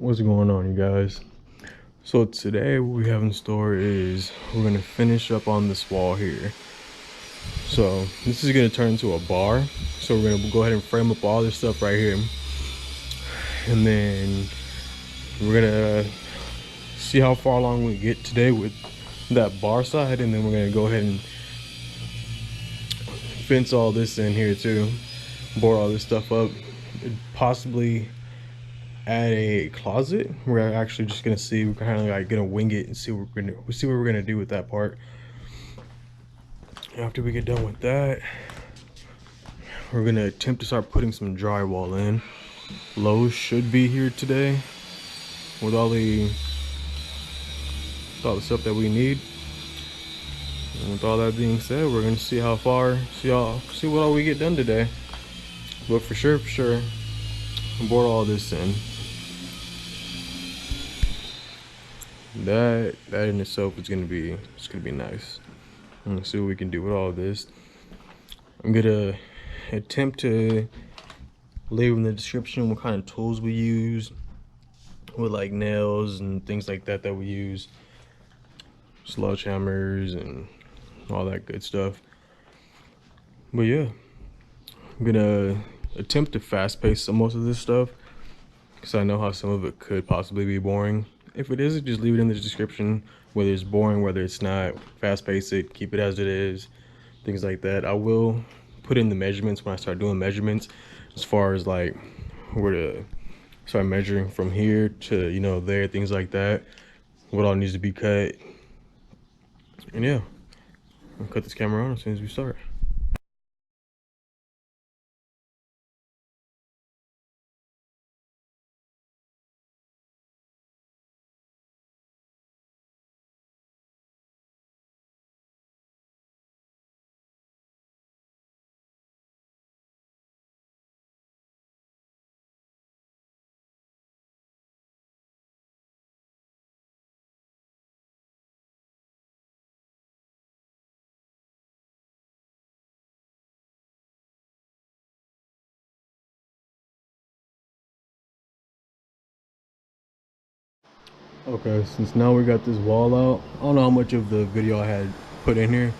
What's going on, you guys? So today what we have in store is we're gonna finish up on this wall here. So this is gonna turn into a bar. So we're gonna go ahead and frame up all this stuff right here, and then we're gonna see how far along we get today with that bar side, and then we're gonna go ahead and fence all this in here too, board all this stuff up, possibly add a closet. We're actually just gonna see, we're kind of like gonna wing it and see what we're gonna do with that part. After we get done with that, we're gonna attempt to start putting some drywall in. Lowe's should be here today with all the stuff that we need. And with all that being said, we're gonna see how far, see what all we get done today. But for sure, board all this in. That in itself is gonna be nice. Let's see what we can do with all of this. I'm gonna attempt to leave in the description what kind of tools we use, with like nails and things like that we use, sledgehammers and all that good stuff. But yeah, I'm gonna attempt to fast pace most of this stuff because I know how some of it could possibly be boring. If it isn't, just leave it in the description, whether it's boring, whether it's not. Fast pace it, keep it as it is, things like that. I will put in the measurements when I start doing measurements, as far as like where to start measuring from here to, you know, there, things like that, what all needs to be cut. And yeah, I'll cut this camera on as soon as we start. Okay, since now we got this wall out, I don't know how much of the video I had put in here,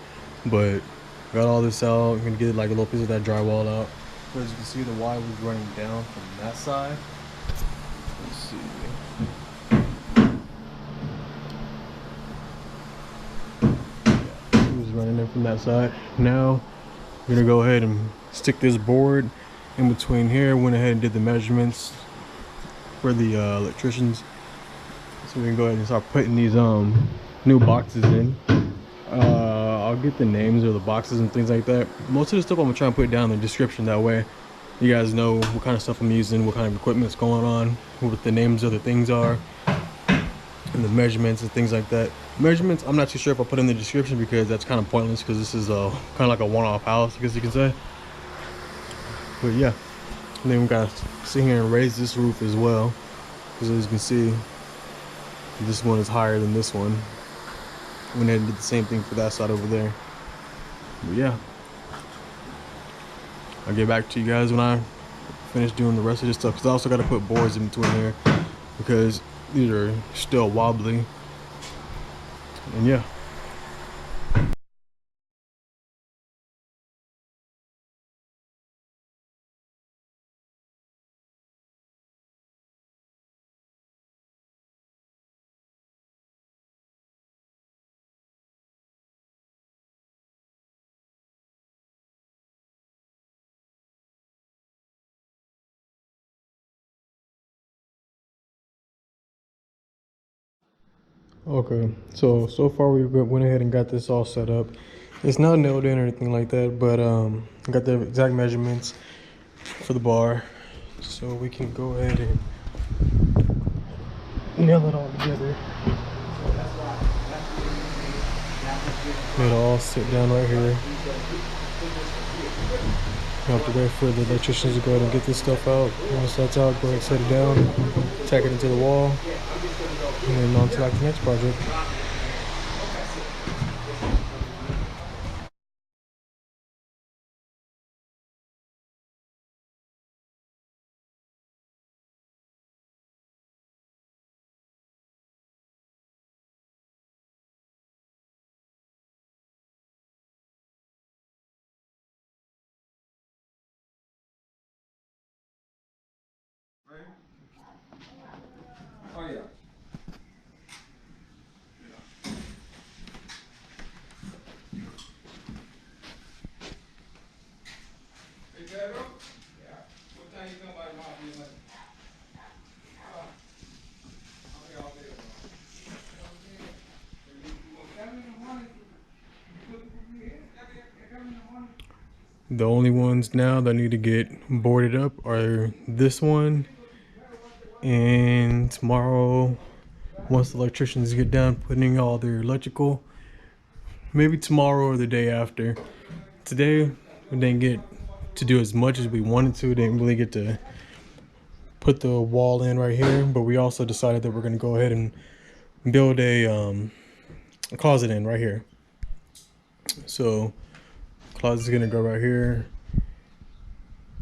but got all this out. I'm gonna get like a little piece of that drywall out. As you can see, the wire was running down from that side. Let's see. Yeah, it was running in from that side. Now we're gonna go ahead and stick this board in between here. Went ahead and did the measurements for the electricians. So we can go ahead and start putting these new boxes in. I'll get the names of the boxes and things like that. Most of the stuff I'm gonna try and put down in the description, that way you guys know what kind of stuff I'm using, what kind of equipment's going on, what the names of the things are, and the measurements and things like that. Measurements, I'm not too sure if I'll put in the description because that's kind of pointless, because this is kind of like a one-off house, I guess you can say. But yeah, and then we gotta sit here and raise this roof as well, because as you can see, this one is higher than this one. Went ahead and did the same thing for that side over there. But yeah, I'll get back to you guys when I finish doing the rest of this stuff, because I also got to put boards in between here because these are still wobbly. And yeah. Okay, so far we went ahead and got this all set up. It's not nailed in or anything like that, but I got the exact measurements for the bar, so we can go ahead and nail it all together. It'll all sit down right here. I have to wait for the electricians to go ahead and get this stuff out. Once that's out, go ahead and set it down, tack it into the wall, and then on to like the next project. Oh yeah. Hey, Pedro? Yeah. What time you come by tomorrow for your money? I'll be all day tomorrow. The only ones now that need to get boarded up are this one, and tomorrow, once the electricians get done putting all their electrical, maybe tomorrow or the day after. Today, we didn't get to do as much as we wanted to. Didn't really get to put the wall in right here, but we also decided that we're gonna go ahead and build a closet in right here. So, closet's gonna go right here.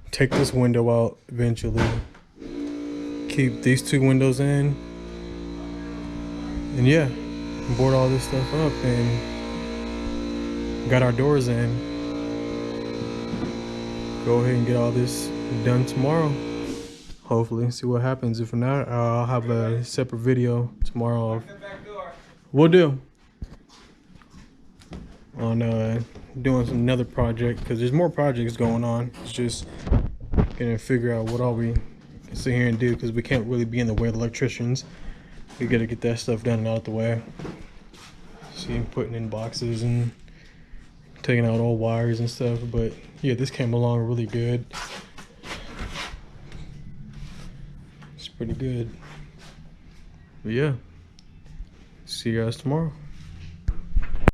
Take this window out eventually. Keep these two windows in, and yeah, board all this stuff up and got our doors in. Go ahead and get all this done tomorrow. Hopefully, see what happens. If not, I'll have a separate video tomorrow of we'll do on doing another project, because there's more projects going on. It's just gonna figure out what all we can sit here and do, because we can't really be in the way of the electricians. We gotta get that stuff done and out the way. See, putting in boxes and taking out old wires and stuff. But yeah, this came along really good. It's pretty good. But yeah, see you guys tomorrow.